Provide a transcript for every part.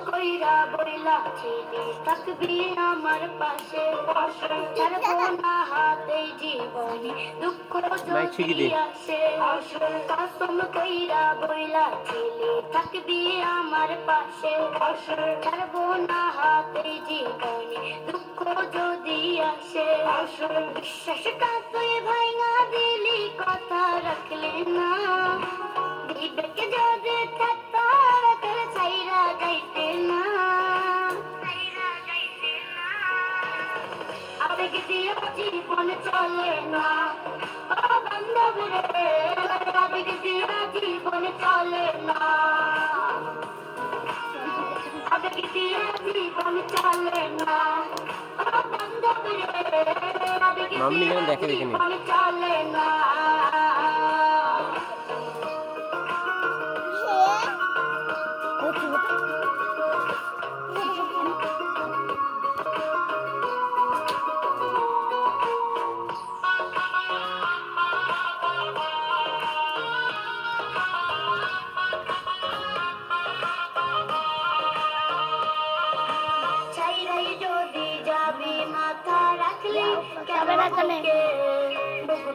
কইরা বইলা ছিলি থাকবি আমার পাশে ছাড়বো না হাতে জীবনে দুঃখ যদি আসে কসম কইরা বইলা ছিলি থাকবি আমার পাশে ছাড়বো না হাতে জীবনে দুঃখ যদি আসে বিশ্বাসটা তুই ভাঙা দিলি কথা রাখলি না বিবেকে যদি থাকতো তোর ছাইরা যাইতে না আবেগ দিয়ে জীবন চলে না ও বান্ধব রে আবেগ দিয়ে জীবন চলে না আবেগ দিয়ে জীবন চলে না ও বান্ধব রে আবেগ দিয়ে জীবন চলে না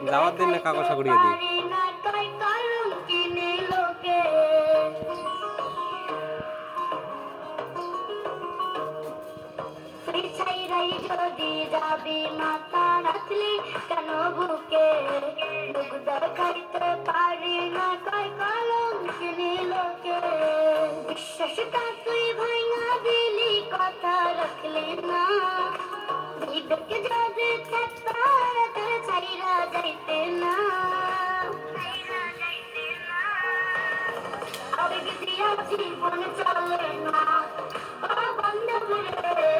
যাওয়ার দিন না কাগজা করিয়ে দিই যদি যাবি মাথা রাখলি কেন বুকে মুখ দেখাইতে পারি না কয় কলম কিনি লোকে বিশ্বাসটা তুই ভাঙা দিলি কথা রাখলি না বিবেকে যদি থাকতো তোর ছাইরা যাইতে না আবেগ দিয়া জীবন চলে না ও বান্ধব রে